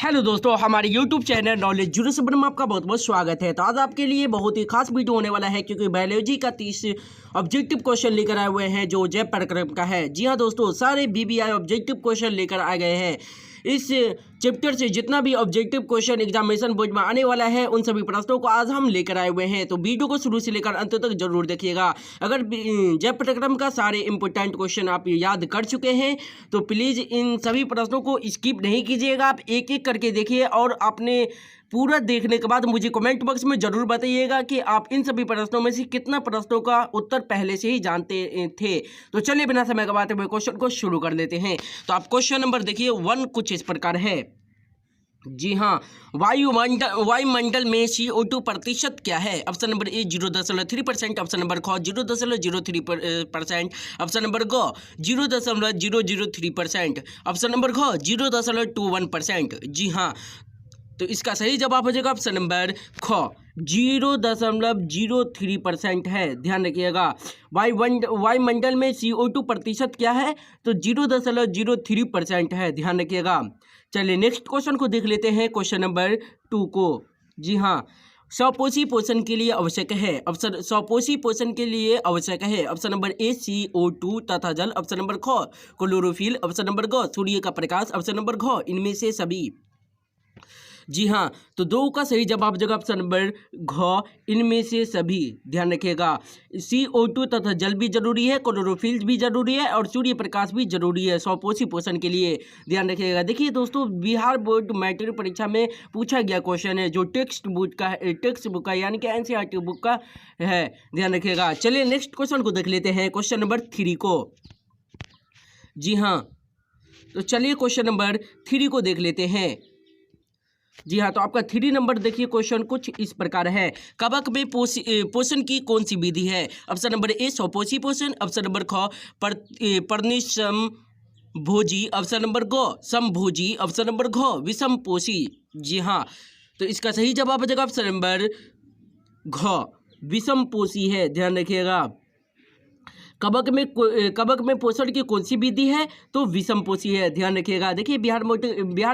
Hello दोस्तों, हमारे YouTube channel knowledge zero से में आपका बहुत बहुत स्वागत है। तो आज आपके लिए बहुत ही खास वीडियो होने वाला है, क्योंकि बायोलॉजी का 30 ऑब्जेक्टिव क्वेश्चन लेकर आए हुए हैं जो जैव पाठ्यक्रम का है। जी हाँ दोस्तों, सारे BBI ऑब्जेक्टिव क्वेश्चन लेकर आ गए हैं। इस चैप्टर से जितना भी ऑब्जेक्टिव क्वेश्चन एग्जामिनेशन बोर्ड में आने वाला है, उन सभी प्रश्नों को आज हम लेकर आए हुए हैं। तो वीडियो को शुरू से लेकर अंत तक जरूर देखिएगा। अगर जैव पाठ्यक्रम का सारे इंपॉर्टेंट क्वेश्चन आप याद कर चुके हैं तो प्लीज़ इन सभी प्रश्नों को स्किप नहीं कीजिएगा, आप एक एक करके देखिए और आपने पूरा देखने के बाद मुझे कमेंट बॉक्स में ज़रूर बताइएगा कि आप इन सभी प्रश्नों में से कितना प्रश्नों का उत्तर पहले से ही जानते थे। तो चलिए बिना समय गवाते हुए क्वेश्चन को शुरू कर लेते हैं। तो आप क्वेश्चन नंबर देखिए 1 कुछ इस प्रकार है। जी हाँ, वायुमंडल में CO2 प्रतिशत क्या है? ऑप्शन नंबर ए 0.3%, ऑप्शन नंबर ख 0.03%, ऑप्शन नंबर ग 0.003%, ऑप्शन नंबर घ 0.21%। जी हाँ, तो इसका सही जवाब हो जाएगा ऑप्शन नंबर ख 0.03% है। ध्यान रखिएगा, वायुमंडल में CO2 प्रतिशत क्या है? तो 0.03% है। ध्यान रखिएगा। चलिए नेक्स्ट क्वेश्चन को देख लेते हैं, क्वेश्चन नंबर 2 को। जी हाँ, स्वपोषी पोषण के लिए आवश्यक है। स्वपोषी पोषण के लिए आवश्यक है। ऑप्शन नंबर ए CO2 तथा जल, ऑप्शन नंबर ख क्लोरोफिल, ऑप्शन नंबर ग सूर्य का प्रकाश, ऑप्शन नंबर घ इनमें से सभी। जी हाँ, तो 2 का सही जवाब जगह ऑप्शन नंबर घ इनमें से सभी। ध्यान रखिएगा, CO2 तथा जल भी जरूरी है, क्लोरोफिल भी जरूरी है और सूर्य प्रकाश भी जरूरी है स्वपोषी पोषण के लिए। ध्यान रखिएगा। देखिए दोस्तों, बिहार बोर्ड मैट्रिक परीक्षा में पूछा गया क्वेश्चन है जो टेक्स्ट बुक का यानी कि NCERT बुक का है। ध्यान रखिएगा। चलिए नेक्स्ट क्वेश्चन को देख लेते हैं, क्वेश्चन नंबर 3 को। जी हाँ, तो चलिए क्वेश्चन नंबर 3 को देख लेते हैं। जी हाँ, तो आपका 3 नंबर देखिए, क्वेश्चन कुछ इस प्रकार है। कवक में पोषण की कौन सी विधि है? ऑप्शन नंबर ए स्वपोषी पोषण, ऑप्शन नंबर ख पर्णिसमभोजी, ऑप्शन नंबर ग समभोजी, ऑप्शन नंबर घ विषमपोषी। जी हाँ, तो इसका सही जवाब हो जाएगा ऑप्शन नंबर घ विषमपोषी है। ध्यान रखिएगा। कवक में पोषण की कौन सी विधि है? तो विषमपोषी है। ध्यान रखिएगा। देखिए, बिहार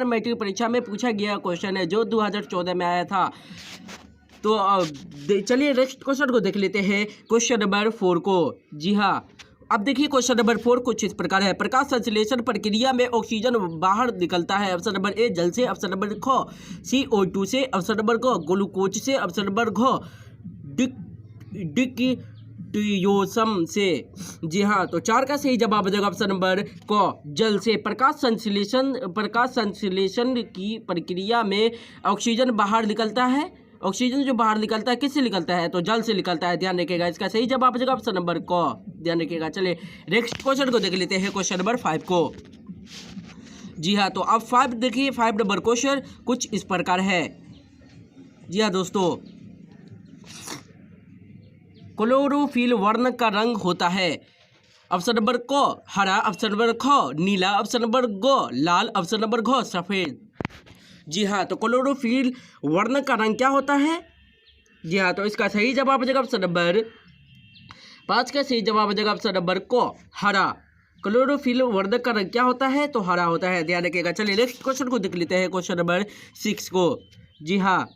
मैट्रिक परीक्षा में पूछा गया क्वेश्चन है जो 2014 में आया था। तो चलिए नेक्स्ट क्वेश्चन को देख लेते हैं, क्वेश्चन नंबर 4 को। जी हाँ, अब देखिए क्वेश्चन नंबर 4 कुछ इस प्रकार है। प्रकाश संश्लेषण प्रक्रिया में ऑक्सीजन बाहर निकलता है। ऑप्शन नंबर ए जल से, ऑप्शन नंबर ख CO2 से, ऑप्शन नंबर ग ग्लूकोज से, ऑप्शन नंबर घ डिकटियोसम से। जी हाँ, तो 4 का सही जवाब हो जाएगा ऑप्शन नंबर क जल से। प्रकाश संश्लेषण की प्रक्रिया में ऑक्सीजन बाहर निकलता है। ऑक्सीजन जो बाहर निकलता है किससे निकलता है? तो जल से निकलता है। ध्यान रखिएगा। इसका सही जवाब हो जाएगा ऑप्शन नंबर क। ध्यान रखिएगा। चलिए नेक्स्ट क्वेश्चन को देख लेते हैं, क्वेश्चन नंबर 5 को। जी हाँ, तो अब 5 देखिए, 5 नंबर क्वेश्चन कुछ इस प्रकार है। जी हाँ दोस्तों, क्लोरोफिल वर्ण का रंग होता है। ऑप्शन नंबर क हरा, ऑप्शन नंबर ख नीला, ऑप्शन नंबर ग लाल, ऑप्शन नंबर घ सफेद। जी हाँ, तो क्लोरोफिल वर्ण का रंग क्या होता है? जी हाँ, तो इसका सही जवाब हो जाएगा ऑप्शन नंबर 5 का सही जवाब हो जाएगा ऑप्शन नंबर क हरा। क्लोरोफिल वर्ण का रंग क्या होता है? तो हरा होता है। ध्यान रखिएगा। चलिए नेक्स्ट क्वेश्चन को देख लेते हैं, क्वेश्चन नंबर 6 को। जी हाँ,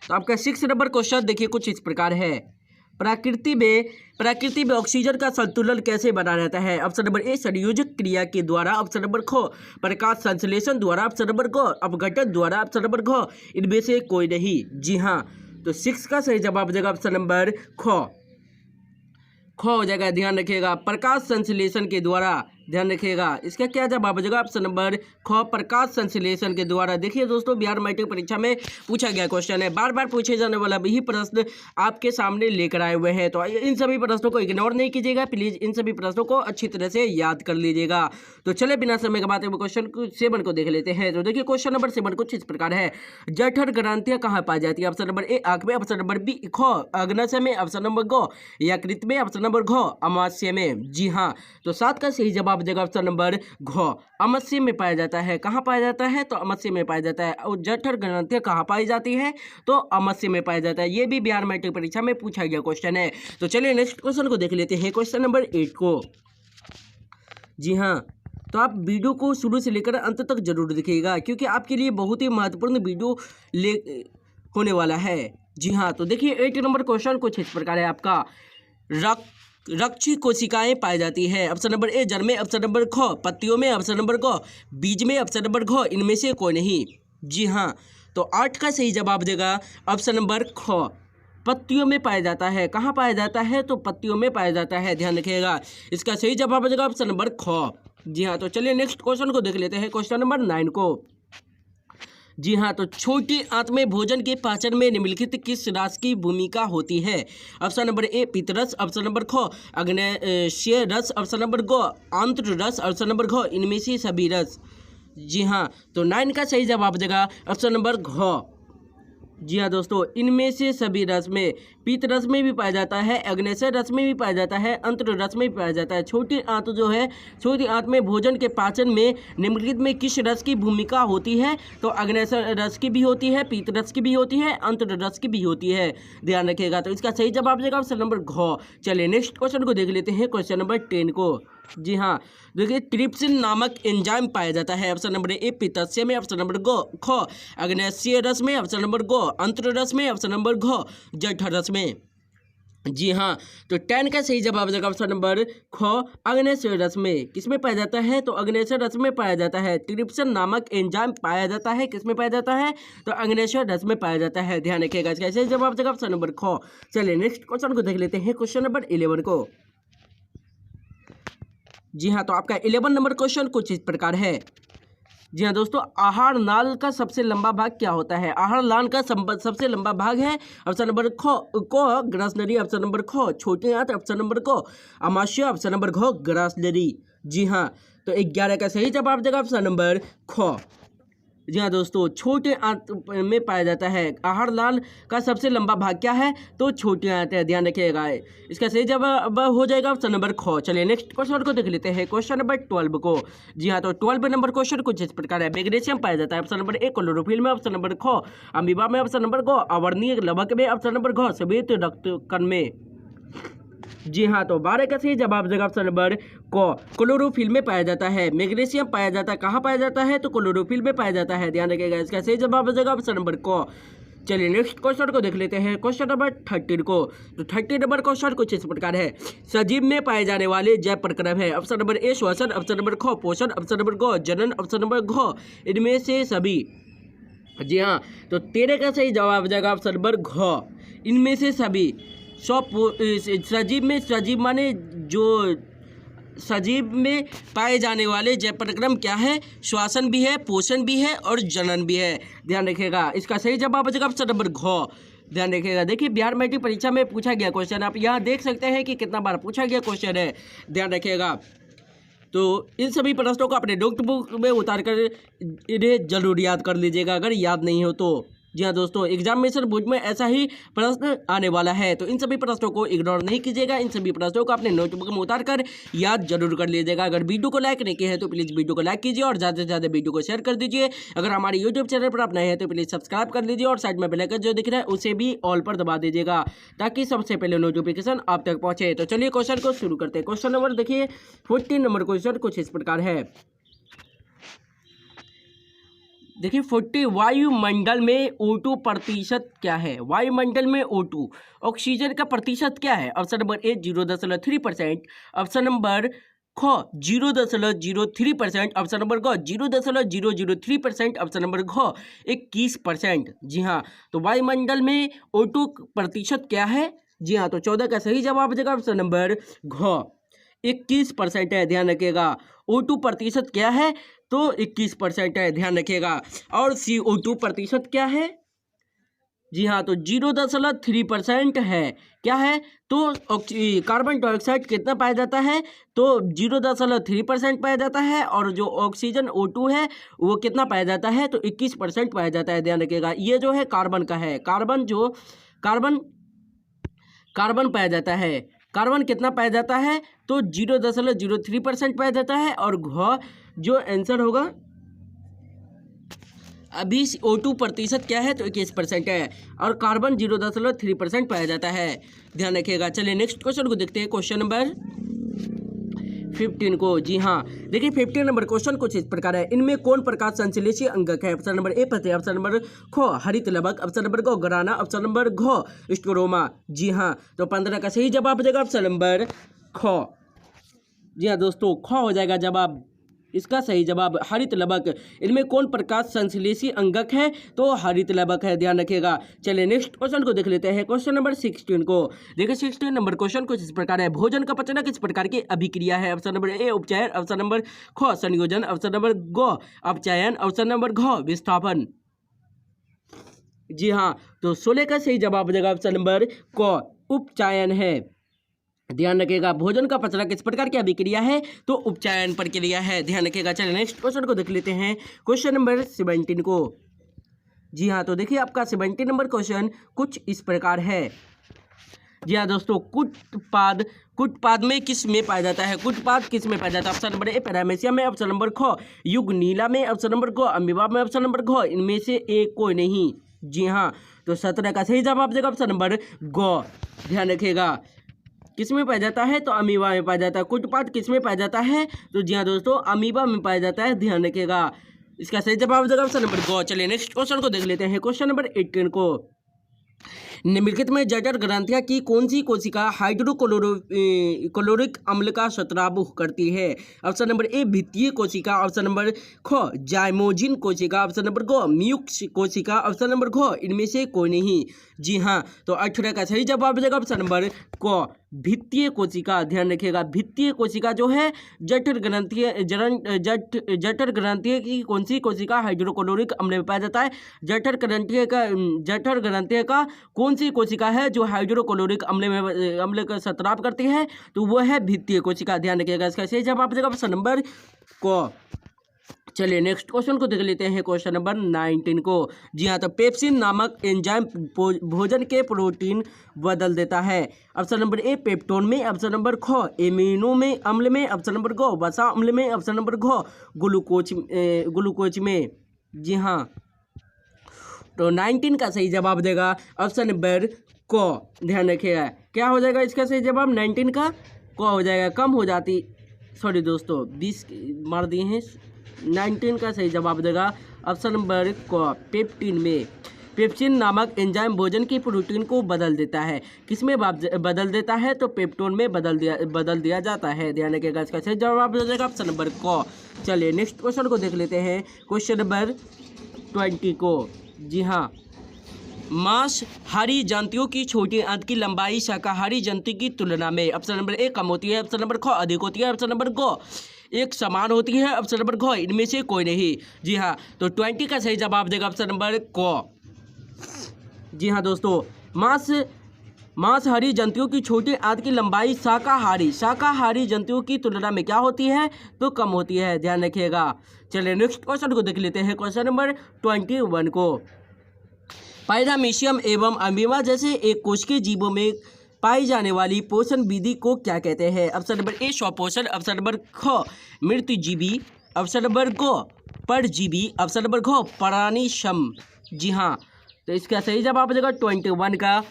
तो आपका 6 नंबर क्वेश्चन देखिए कुछ इस प्रकार है। प्रकृति में ऑक्सीजन का संतुलन कैसे बना रहता है? ऑप्शन नंबर ए संयोजक क्रिया के द्वारा, ऑप्शन नंबर ख प्रकाश संश्लेषण द्वारा, ऑप्शन नंबर ग अपघटन द्वारा, ऑप्शन नंबर घ इनमें से कोई नहीं। जी हाँ, तो 6 का सही जवाब हो जाएगा ऑप्शन नंबर ख हो जाएगा। ध्यान रखिएगा, प्रकाश संश्लेषण के द्वारा। ध्यान रखिएगा, इसका क्या जवाब हो जाएगा? ऑप्शन नंबर ख प्रकाश संश्लेषण के द्वारा। देखिए दोस्तों, बिहार मैट्रिक परीक्षा में पूछा गया क्वेश्चन है, बार बार पूछे जाने वाला भी प्रश्न आपके सामने लेकर आए हुए हैं। तो इन सभी प्रश्नों को इग्नोर नहीं कीजिएगा, प्लीज इन सभी प्रश्नों को अच्छी तरह से याद कर लीजिएगा। तो चले बिना समय गवाते हुए क्वेश्चन 7 को देख लेते हैं। तो देखिए क्वेश्चन नंबर 7 कुछ इस प्रकार है। जठर ग्रंथियां कहाँ पाई जाती है? ऑप्शन नंबर ए आंख में, ऑप्शन नंबर बी ख अग्नाशय में, ऑप्शन नंबर ग यकृत में, ऑप्शन नंबर घ अमाशय में। जी हाँ, तो 7 का सही जवाब देगा ऑप्शन नंबर घ अमाशय में पाया जाता है। कहाँ पाया जाता है? तो अमाशय में पाया जाता है। और जठर ग्रंथियां कहाँ पाई जाती है? तो अमाशय में पाया जाता है। ये भी बिहार मैट्रिक परीक्षा में पूछा गया क्वेश्चन है। तो चलिए नेक्स्ट क्वेश्चन को देख लेते हैं, क्वेश्चन नंबर 8 को। जी हाँ, तो आप वीडियो को शुरू से लेकर अंत तक जरूर देखिएगा, क्योंकि आपके लिए बहुत ही महत्वपूर्ण वीडियो ले होने वाला है। जी हाँ, तो देखिए 8 नंबर क्वेश्चन कुछ इस प्रकार है आपका। रक्षी कोशिकाएं पाई जाती है। ऑप्शन नंबर ए जड़ में, ऑप्शन नंबर ख पत्तियों में, ऑप्शन नंबर ग बीज में, ऑप्शन नंबर घ इनमें से कोई नहीं। जी हाँ, तो 8 का सही जवाब देगा ऑप्शन नंबर ख, पत्तियों में पाया जाता है। कहाँ पाया जाता है? तो पत्तियों में पाया जाता है, ध्यान रखिएगा। इसका सही जवाब हो जाएगा ऑप्शन नंबर ख। जी हाँ, तो चलिए नेक्स्ट क्वेश्चन को देख लेते हैं, क्वेश्चन नंबर 9 को। जी हाँ, तो छोटी आंत में भोजन के पाचन में निम्नलिखित किस रस की भूमिका होती है? ऑप्शन नंबर ए पित्तरस, ऑप्शन नंबर ख अग्न्याशय रस, ऑप्शन नंबर ग आंत्र रस, ऑप्शन नंबर घ इनमें से सभी रस। जी हाँ, तो 9 का सही जवाब देगा ऑप्शन नंबर घ। जी हाँ दोस्तों, इनमें से सभी रस में, पीत रस में भी पाया जाता है, अग्न्याशय रस में भी पाया जाता है, अंत्र रस में भी पाया जाता है। छोटी आंत जो है, छोटी आंत में भोजन के पाचन में निम्नलिखित में किस रस की भूमिका होती है? तो अग्न्याशय रस की भी होती है, पीत रस की भी होती है, अंत्र रस की भी होती है, ध्यान रखिएगा। तो इसका सही जवाब देगा ऑप्शन नंबर घ। चलिए नेक्स्ट क्वेश्चन को देख लेते हैं, क्वेश्चन नंबर 10 को। जी हाँ, देखिए ट्रिप्सिन नामक एंजाइम पाया जाता है। ऑप्शन नंबर ए पित्ताशय में, ऑप्शन नंबर ख अग्न्याशय रस में, ऑप्शन नंबर ग अंत्र रस में, ऑप्शन नंबर घ जठर रस में। जी हाँ, तो 10 का सही जवाब देगा ऑप्शन नंबर ख अग्न्याशय रस में। किसमें पाया जाता है? तो अग्न्याशय रस में पाया जाता है। ट्रिप्सिन नामक एंजाइम पाया जाता है, किसमें पाया जाता है? तो अग्न्याशय रस में पाया जाता है, ध्यान रखिएगा। इसका सही जवाब देगा ऑप्शन नंबर ख। चलिए नेक्स्ट क्वेश्चन को देख लेते हैं, क्वेश्चन नंबर 11 को। जी हाँ, तो आपका 11 नंबर क्वेश्चन कुछ इस प्रकार है। जी हाँ दोस्तों, आहार नाल का सबसे लंबा भाग क्या होता है? आहार नाल का सबसे लंबा भाग है ऑप्शन नंबर क ग्रासनरी, ऑप्शन नंबर ख छोटी आंत, ऑप्शन नंबर क आमाशय, ऑप्शन नंबर घ ग्रासनरी। जी हाँ, तो 11 का सही जवाब देगा ऑप्शन नंबर ख। जी हाँ दोस्तों, छोटे आंत में पाया जाता है। आहार नाल का सबसे लंबा भाग क्या है? तो छोटी आंत है, ध्यान रखिएगा। इसका सही जवाब हो जाएगा ऑप्शन नंबर ख। चलिए नेक्स्ट क्वेश्चन को देख लेते हैं, क्वेश्चन नंबर 12 को। जी हाँ, तो 12 नंबर क्वेश्चन कुछ इस प्रकार है। मैग्नीशियम पाया जाता है। ऑप्शन नंबर ए क्लोरोफिल में, ऑप्शन नंबर ख अमीबा में, ऑप्शन नंबर ग अवर्णीय लवक में, ऑप्शन नंबर घ श्वेत रक्तकण में। जी हाँ, तो 12 का सही जवाब देगा ऑप्शन नंबर क क्लोरोफिल में पाया जाता है। मैग्नीशियम पाया जाता है, कहाँ पाया जाता है? तो क्लोरोफिल में पाया जाता है, ध्यान रखिएगा। इसका सही जवाब हो जाएगा ऑप्शन नंबर क। चलिए नेक्स्ट क्वेश्चन को देख लेते हैं, क्वेश्चन नंबर 13 को। तो 13 नंबर क्वेश्चन कुछ इस प्रकार है। सजीव में पाए जाने वाले जैव प्रक्रम है। ऑप्शन नंबर ए श्वसन, ऑप्शन नंबर ख पोषण, ऑप्शन नंबर ग जनन, ऑप्शन नंबर घ इनमें से सभी। जी हाँ, तो 13 का सही जवाब हो जाएगा ऑप्शन नंबर घ इनमें से सभी। सजीव में, सजीव माने जो सजीव में पाए जाने वाले जैव प्रक्रम क्या है? श्वसन भी है, पोषण भी है और जनन भी है, ध्यान रखिएगा। इसका सही जवाब हो जाएगा ऑप्शन नंबर घ, ध्यान रखिएगा। देखिए बिहार मैट्रिक परीक्षा में पूछा गया क्वेश्चन, आप यहाँ देख सकते हैं कि कितना बार पूछा गया क्वेश्चन है, ध्यान रखिएगा। तो इन सभी प्रश्नों को अपने नोटबुक में उतार कर इन्हें जरूर याद कर लीजिएगा, अगर याद नहीं हो तो। जी हाँ दोस्तों, एग्जामिनेशन बोर्ड में ऐसा ही प्रश्न आने वाला है, तो इन सभी प्रश्नों को इग्नोर नहीं कीजिएगा। इन सभी प्रश्नों को अपने नोटबुक में उतार कर याद जरूर कर लीजिएगा। अगर वीडियो को लाइक नहीं किया है तो प्लीज़ वीडियो को लाइक कीजिए और ज़्यादा से ज़्यादा वीडियो को शेयर कर दीजिए। अगर हमारे यूट्यूब चैनल पर आप नए हैं तो प्लीज़ सब्सक्राइब कर लीजिए और साइड में बेल आइकन जो दिख रहा है उसे भी ऑल पर दबा दीजिएगा, ताकि सबसे पहले नोटिफिकेशन आप तक पहुँचे। तो चलिए क्वेश्चन को शुरू करते हैं। क्वेश्चन नंबर देखिए 14 नंबर क्वेश्चन कुछ इस प्रकार है। देखिए 40 वायुमंडल में O2 प्रतिशत क्या है? वायुमंडल में O2 ऑक्सीजन का प्रतिशत क्या है? ऑप्शन नंबर ए 0.3%, ऑप्शन नंबर ख 0.03%, ऑप्शन नंबर ग 0.003%, ऑप्शन नंबर घ 21%। जी हाँ, तो वायुमंडल में O2 प्रतिशत क्या है? जी हाँ, तो 14 का सही जवाब देगा ऑप्शन नंबर घ 21% है, ध्यान रखिएगा। O2 प्रतिशत क्या है? तो 21% है, ध्यान रखिएगा। और CO2 प्रतिशत क्या है? जी हाँ, तो 0.3% है। क्या है? तो कार्बन डाइऑक्साइड कितना पाया जाता है? तो 0.3% पाया जाता है। और जो ऑक्सीजन O2 है वो कितना पाया जाता है? तो 21% पाया जाता है, ध्यान रखिएगा। ये जो है कार्बन का है, कार्बन पाया जाता है। कार्बन कितना पाया जाता है? तो 0.03% पाया जाता है। और घ जो आंसर होगा अभी O2 प्रतिशत क्या है? तो 21% है। और कार्बन 0.3% पाया जाता है, ध्यान रखिएगा। चलिए नेक्स्ट क्वेश्चन को देखते हैं, क्वेश्चन नंबर 15 को। जी हाँ, देखिए 15 नंबर क्वेश्चन कुछ इस प्रकार है, इनमें कौन प्रकाश संश्लेषी अंगक है? ऑप्शन नंबर ए पत्ते, ऑप्शन नंबर ख हरित लवक, ऑप्शन नंबर ग ग्राना, ऑप्शन नंबर घ स्ट्रोमा। जी हाँ, तो 15 का सही जवाब हो जाएगा ऑप्शन नंबर ख। जी हाँ दोस्तों, ख हो जाएगा जवाब इसका सही जवाब हरित लवक। इनमें कौन प्रकाश संश्लेषी अंगक है? तो हरित लवक है, ध्यान रखिएगा। चलिए नेक्स्ट क्वेश्चन को देख लेते हैं, क्वेश्चन नंबर 16 को। देखिए 16 नंबर क्वेश्चन कुछ इस प्रकार है, भोजन का पचना किस प्रकार की अभिक्रिया है? ऑप्शन नंबर ए उपचयन, ऑप्शन नंबर ख संयोजन, ऑप्शन नंबर ग अपचयन, ऑप्शन नंबर घ विस्थापन। जी हाँ, तो 16 का सही जवाब हो जाएगा ऑप्शन नंबर क उपचयन है, ध्यान रखिएगा। भोजन का पचना किस प्रकार की अभिक्रिया है? तो उपचयन प्रक्रिया है, ध्यान रखिएगा। चलिए नेक्स्ट क्वेश्चन को देख लेते हैं, क्वेश्चन नंबर 17 को। जी हाँ, तो देखिए आपका 17 नंबर क्वेश्चन कुछ इस प्रकार है। जी हाँ दोस्तों, कुटपाद में किस में पाया जाता है? कुटपाद किस में पाया जाता है? ऑप्शन नंबर ए पैरामेसियम में, ऑप्शन नंबर ख युगनीला में, ऑप्शन नंबर ग अमीबा में, ऑप्शन नंबर घ इनमें से एक कोई नहीं। जी हाँ, तो 17 का सही जवाब देगा ऑप्शन नंबर ग, ध्यान रखिएगा। किस में पाया जाता है? तो अमीबा में पाया जाता है। कुटपाद किस में पाया जाता है? तो जी हाँ दोस्तों, अमीबा में पाया जाता है, ध्यान रखिएगा। इसका सही जवाब देगा ऑप्शन नंबर ग। चलिए नेक्स्ट क्वेश्चन को देख लेते हैं, क्वेश्चन नंबर 18 को। निम्नलिखित में जठर ग्रंथियां की कौन सी कोशिका हाइड्रोक्लोरिक अम्ल का स्राव करती है? ऑप्शन नंबर ए भित्तीय कोशिका, ऑप्शन नंबर ख जाइमोजिन कोशिका, ऑप्शन नंबर ग म्यूक्स कोशिका, ऑप्शन नंबर घ इनमें से कोई नहीं। जी हाँ, तो 18 का सही जवाब हो जाएगा ऑप्शन नंबर क भित्तीय कोशिका, ध्यान रखिएगा। भित्तीय कोशिका जो है जठर ग्रंथि की कौन सी कोशिका हाइड्रोक्लोरिक अम्ल में पाया जाता है? जठर ग्रंथि का कौन सी कोशिका है जो हाइड्रोक्लोरिक अम्ल का स्राव करती है? तो वो है भित्तीय कोशिका, ध्यान रखिएगा। इसका सही जवाब देगा ऑप्शन नंबर क। चलिए नेक्स्ट क्वेश्चन को देख लेते हैं, क्वेश्चन नंबर 19 को। जी हाँ, तो पेप्सिन नामक एंजाइम भोजन के प्रोटीन बदल देता है। ऑप्शन नंबर ए पेप्टोन में, ऑप्शन नंबर ख एमिनो में अम्ल में, ऑप्शन नंबर ग वसा अम्ल में, ऑप्शन नंबर घ ग्लूकोज में। जी हाँ, तो 19 का सही जवाब देगा ऑप्शन नंबर क, ध्यान रखिएगा। क्या हो जाएगा इसका सही जवाब? 19 का क हो जाएगा, कम हो जाती, सॉरी दोस्तों 20 मार दिए हैं। 19 का सही जवाब देगा ऑप्शन नंबर क पेप्टिन में। पेप्सिन नामक एंजाइम भोजन की प्रोटीन को बदल देता है, किसमें बदल देता है? तो पेप्टोन में बदल दिया जाता है, ध्यान रखिएगा। इसका सही जवाब हो जाएगा ऑप्शन नंबर क। चलिए नेक्स्ट क्वेश्चन को देख लेते हैं, क्वेश्चन नंबर 20 को। जी हाँ, मांसाहारी जंतुओं की छोटी अंत की लंबाई शाकाहारी जंतु की तुलना में ऑप्शन नंबर ए कम होती है, ऑप्शन नंबर ख अधिक होती है, ऑप्शन नंबर ग एक समान होती है, ऑप्शन नंबर घ इनमें से कोई नहीं। जी हाँ, तो 20 का सही जवाब देगा ऑप्शन नंबर क। जी हाँ दोस्तों, मांसाहारी जंतुओं की छोटी आंत की लंबाई शाकाहारी जंतुओं की तुलना में क्या होती है? तो कम होती है, ध्यान रखिएगा। चलिए नेक्स्ट क्वेश्चन को देख लेते हैं, क्वेश्चन नंबर 21 को। पैरामीशियम एवं अमीबा जैसे एक कोशिकीय जीवों में पाई जाने वाली पोषण विधि को क्या कहते हैं? ऑप्शन नंबर ए स्वपोषण, ऑप्शन नंबर ख मृतजीवी, ऑप्शन नंबर ग परजीवी, ऑप्शन नंबर घ प्राणिसम। जी हाँ, तो इसका सही जवाब हो जाएगा 21 का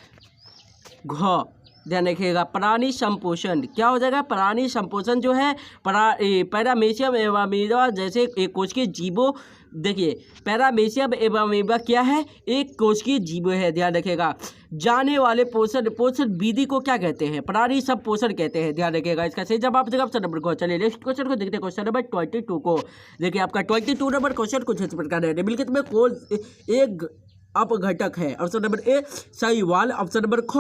घ, ध्यान रखिएगा। प्राणी संपोषण क्या हो जाएगा? प्राणी संपोषण जो है पैरामीशियम एवं अमीबा जैसे एक कोशिकीय जीवों, देखिए पैरामीशियम एवं अमीबा क्या है? एक कोशिकीय जीव है, ध्यान रखिएगा। जाने वाले पोषण विधि को क्या कहते हैं? प्राणी संपोषण कहते हैं, ध्यान रखिएगा। इसका सही जवाब देगा ऑप्शन नंबर ग। चलिए नेक्स्ट क्वेश्चन को देखते हैं, क्वेश्चन नंबर 22 को। देखिए आपका 22 नंबर क्वेश्चन कुछ इस प्रकार है, निम्नलिखित में कौन एक अपघटक है? ऑप्शन नंबर ए शैवाल, ऑप्शन नंबर ख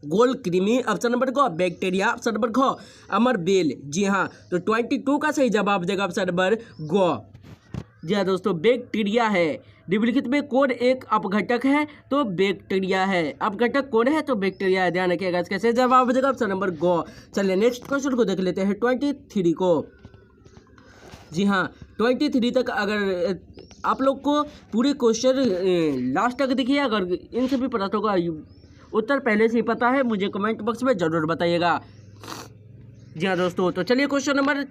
गोल कृमि, ऑप्शन नंबर ग बैक्टीरिया, ऑप्शन नंबर घ अमरबेल। जी हाँ, तो 22 का सही जवाब देगा ऑप्शन नंबर ग। जी हाँ दोस्तों, बैक्टीरिया है। निम्नलिखित में कौन एक अपघटक है? तो बैक्टीरिया है। अपघटक कौन है? तो बैक्टीरिया है, ध्यान रखिएगा। इसका सही जवाब हो जाएगा ऑप्शन नंबर ग। चलिए नेक्स्ट क्वेश्चन को देख लेते हैं, 23 को। जी हाँ, 23 तक अगर आप लोग को पूरे क्वेश्चन लास्ट तक देखिए, अगर इन सभी प्रश्नों का उत्तर पहले से ही पता है मुझे कमेंट बॉक्स में जरूर बताइएगा। जी हाँ दोस्तों, तो चलिए क्वेश्चन नंबर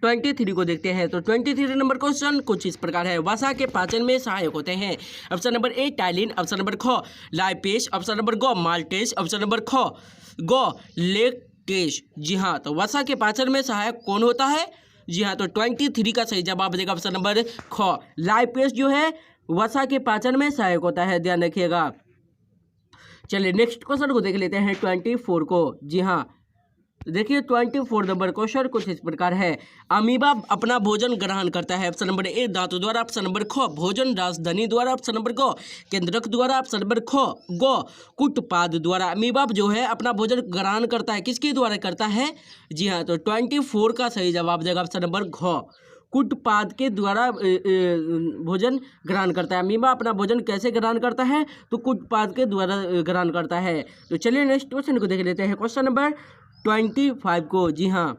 23 को देखते हैं। तो 23 नंबर क्वेश्चन कुछ इस प्रकार है, वसा के पाचन में सहायक होते हैं। ऑप्शन नंबर ए टाइलिन, ऑप्शन नंबर ख लाइपेज, ऑप्शन नंबर ग माल्टेज, ऑप्शन नंबर ख ग केश। जी हाँ, तो वसा के पाचन में सहायक कौन होता है? जी हाँ, तो 23 का सही जवाब हो जाएगा ऑप्शन नंबर ख। लाइपेज जो है वसा के पाचन में सहायक होता है, ध्यान रखिएगा। चलिए नेक्स्ट क्वेश्चन को देख लेते हैं 24 को। जी हाँ, देखिए 24 नंबर क्वेश्चन कुछ इस प्रकार है। अमीबा अपना भोजन ग्रहण करता है, ऑप्शन नंबर ए धातु द्वारा, ऑप्शन नंबर ख भोजन राजधानी द्वारा, ऑप्शन नंबर ग केंद्रक द्वारा, ऑप्शन नंबर ख ग कुटपाद द्वारा। अमीबा जो है अपना भोजन ग्रहण करता है, किसके द्वारा करता है? जी हाँ, तो 24 का सही जवाब देगा ऑप्शन नंबर घ कुटपाद के द्वारा भोजन ग्रहण करता है। अमीबा अपना भोजन कैसे ग्रहण करता है? तो कुटपाद के द्वारा ग्रहण करता है। तो चलिए नेक्स्ट क्वेश्चन को देख लेते हैं, क्वेश्चन नंबर 25 को। जी हाँ,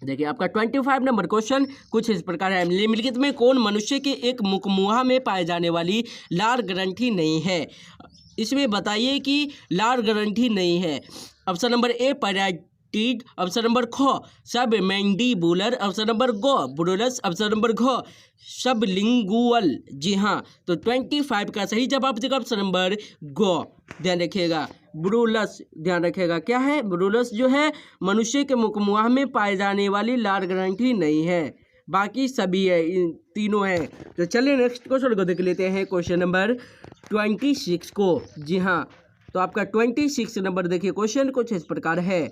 देखिए आपका 25 नंबर क्वेश्चन कुछ इस प्रकार है। निम्नलिखित में कौन मनुष्य के एक मुखमुहा में पाए जाने वाली लार ग्रंथि नहीं है? इसमें बताइए कि लार ग्रंथि नहीं है। Option number A parotid, option number ख सब मैंडीबुलर, ऑप्शन नंबर ग ब्रोलस, ऑप्शन नंबर घ सबलिंगुअल। जी हाँ, तो 25 का सही जवाब देगा ऑप्शन नंबर ग। ध्यान रखिएगा, ब्रूलस, ध्यान रखिएगा क्या है? ब्रूलस जो है मनुष्य के मुखमुहा में पाए जाने वाली लार ग्रंथि नहीं है, बाकी सभी है, इन तीनों है। तो चलिए नेक्स्ट क्वेश्चन को देख लेते हैं, क्वेश्चन नंबर 26 को। जी हाँ, तो आपका 26 नंबर देखिए क्वेश्चन कुछ इस प्रकार है।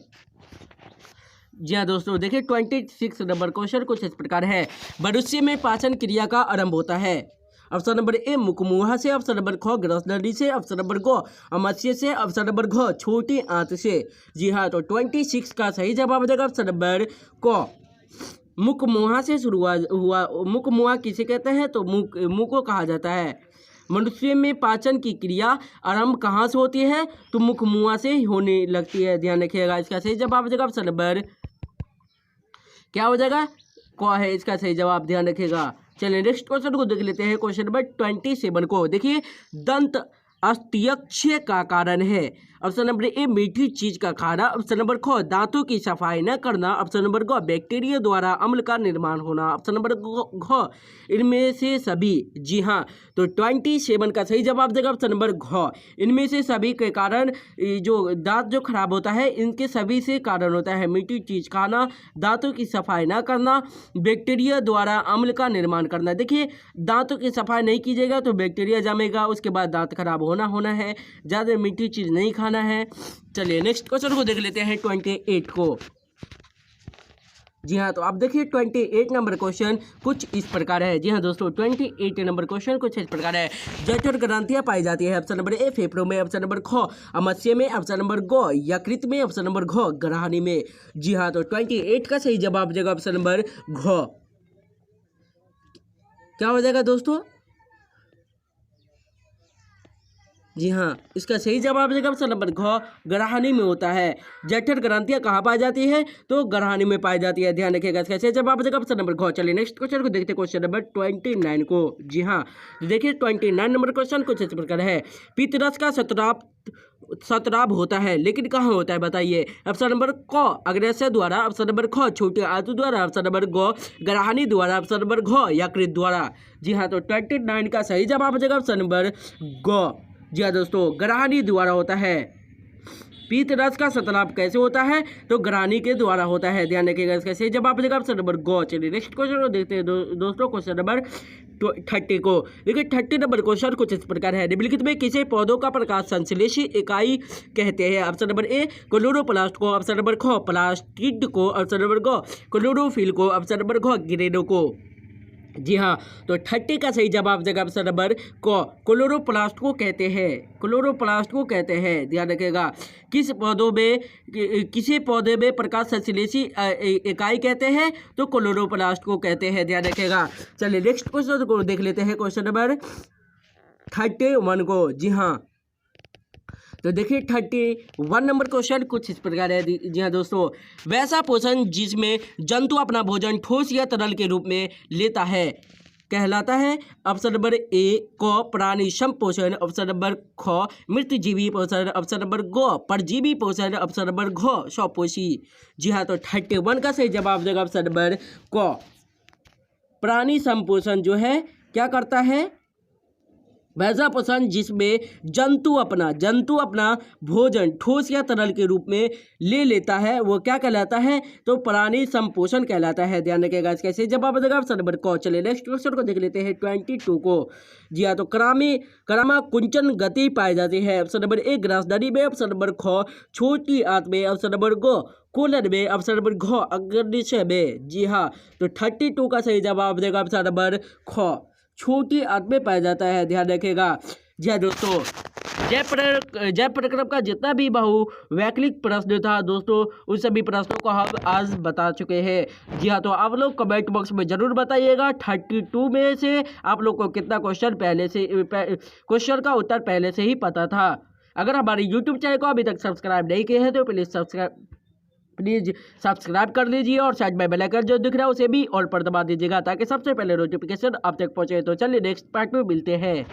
जी हाँ दोस्तों, देखिए 26 नंबर क्वेश्चन कुछ इस प्रकार है। मनुष्य में पाचन क्रिया का आरंभ होता है, ऑप्शन नंबर ए मुखमुहा से, ऑप्शन नंबर ख ग्रसनली से, ऑप्शन नंबर ग अमाशय से, ऑप्शन नंबर घ छोटी आंत से। जी हाँ, तो 26 का सही जवाब हो जाएगा ऑप्शन नंबर क मुखमुहा से शुरुआत हुआ। मुखमुहा किसे कहते हैं? तो मुंह को कहा जाता है। मनुष्य में पाचन की क्रिया आरंभ कहाँ से होती है? तो मुखमुहा से होने लगती है, ध्यान रखिएगा। इसका सही जवाब हो जाएगा ऑप्शन नंबर क्या हो जाएगा? क है इसका सही जवाब, ध्यान रखिएगा। चलिए नेक्स्ट क्वेश्चन को देख लेते हैं, क्वेश्चन नंबर 27 को। देखिए दंत अस्त्यक्षय का कारण है, ऑप्शन नंबर ए मीठी चीज का खाना, ऑप्शन नंबर ख दांतों की सफाई न करना, ऑप्शन नंबर ग बैक्टीरिया द्वारा अम्ल का निर्माण होना, ऑप्शन नंबर घ इनमें से सभी। जी हाँ, तो 27 का सही जवाब देगा ऑप्शन नंबर घ इनमें से सभी के कारण। जो दांत जो खराब होता है इनके सभी से कारण होता है। मीठी चीज खाना, दांतों की सफाई ना करना, बैक्टीरिया द्वारा अम्ल का निर्माण करना। देखिए दांतों की सफाई नहीं कीजिएगा तो बैक्टीरिया जमेगा, उसके बाद दांत खराब होना है। ज़्यादा मीठी चीज़ नहीं खाना है। चलिए नेक्स्ट क्वेश्चन को देख लेते हैं 28 को। जी हाँ, तो आप देखिए 28 नंबर क्वेश्चन कुछ इस प्रकार है। जी हाँ दोस्तों, 28 नंबर क्वेश्चन कुछ इस प्रकार है। जठर ग्रंथियां पाई जाती है, ऑप्शन नंबर ए फेफड़ों में, ऑप्शन नंबर ख अमाशय में, ऑप्शन नंबर ग यकृत में, ऑप्शन नंबर घ ग्रहणी में। जी हाँ, तो 28 का सही जवाब हो जाएगा ऑप्शन नंबर घ। क्या हो जाएगा दोस्तों? जी हाँ, इसका सही जवाब है ऑप्शन नंबर घ ग्रहणी में होता है। जठर ग्रंथियां कहाँ पाई जाती है? तो ग्रहणी में पाई जाती है, ध्यान रखिएगा। इसका सही जवाब है ऑप्शन नंबर घ। चलिए नेक्स्ट क्वेश्चन को देखते हैं, क्वेश्चन नंबर 29 को। जी हाँ, देखिए 29 नंबर क्वेश्चन कुछ इस प्रकार है। पित्तरस का सतराब होता है, लेकिन कहाँ होता है बताइए? ऑप्शन नंबर क अग्रसय द्वारा, ऑप्शन नंबर ख छोटे आंत द्वारा, ऑप्शन नंबर ग ग्रहणी द्वारा, ऑप्शन नंबर घ यकृत द्वारा। जी हाँ, तो 29 का सही जवाब हो जाएगा ऑप्शन नंबर ग। जी हाँ दोस्तों, ग्रहणी द्वारा होता है। पित्तरस का सतलाभ कैसे होता है? तो ग्रहणी के द्वारा होता है, ध्यान रखिएगा। इसका सही जवाब हो जाएगा ऑप्शन नंबर ग। चलिए नेक्स्ट क्वेश्चन को देखते हैं दोस्तों, क्वेश्चन नंबर 30 को। देखिए 30 नंबर क्वेश्चन कुछ इस प्रकार है। निम्नलिखित में किसे पौधों का प्रकाश संश्लेषी इकाई कहते हैं? ऑप्शन नंबर ए क्लोरोप्लास्ट को, ऑप्शन नंबर ख प्लास्टिड को, ऑप्शन नंबर ग क्लोरोफिल को, ऑप्शन नंबर घ ग्रेनो को। जी हाँ, तो 30 का सही जवाब देगा ऑप्शन नंबर क क्लोरोप्लास्ट को कहते हैं। क्लोरोप्लास्ट को कहते हैं, ध्यान रखिएगा। किसी पौधे में प्रकाश संश्लेषी इकाई कहते हैं? तो क्लोरोप्लास्ट को कहते हैं, ध्यान रखिएगा। चलिए नेक्स्ट क्वेश्चन को देख लेते हैं, क्वेश्चन नंबर 31 को। जी हाँ, तो देखिए 31 नंबर क्वेश्चन कुछ इस प्रकार है। जी हाँ दोस्तों, वैसा पोषण जिसमें जंतु अपना भोजन ठोस या तरल के रूप में लेता है कहलाता है? ऑप्शन नंबर ए क प्राणी संपोषण, ऑप्शन नंबर ख मृतजीवी पोषण, ऑप्शन नंबर ग परजीवी पोषण, ऑप्शन नंबर घ स्वपोषी। जी हाँ, तो 31 का सही जवाब देगा ऑप्शन नंबर क। प्राणी संपोषण जो है क्या करता है? वैसा पसंद जिसमें जंतु अपना भोजन ठोस या तरल के रूप में ले लेता है वो क्या कहलाता है, तो प्राणी संपोषण कहलाता है। ध्यान रखिएगा इसका सही जवाब आ जाएगा ऑप्शन नंबर क। चलिए नेक्स्ट क्वेश्चन को देख लेते हैं 22 को। जी हाँ, तो क्रामा कुंचन गति पाई जाती है। ऑप्शन नंबर ए ग्रासधारी में, ऑप्शन नंबर ख छोटी आंत में, ऑप्शन नंबर ग कोलन में, ऑप्शन नंबर घ अग्रदिशय में। जी हाँ, तो 32 का सही जवाब देगा ऑप्शन नंबर ख छोटी आंत में पाया जाता है। ध्यान रखिएगा। जी हाँ दोस्तों, जय प्रक्रम का जितना भी बहुवैकल्पिक प्रश्न था दोस्तों, उन सभी प्रश्नों को हम आज बता चुके हैं। जी हाँ, तो आप लोग कमेंट बॉक्स में जरूर बताइएगा 32 में से आप लोग को कितना क्वेश्चन का उत्तर पहले से ही पता था। अगर हमारे यूट्यूब चैनल को अभी तक सब्सक्राइब नहीं किए हैं तो प्लीज़ सब्सक्राइब कर लीजिए और साइड में बेल आइकन जो दिख रहा है उसे भी ऑल पर दबा दीजिएगा ताकि सबसे पहले नोटिफिकेशन आप तक पहुंचे। तो चलिए नेक्स्ट पार्ट में मिलते हैं।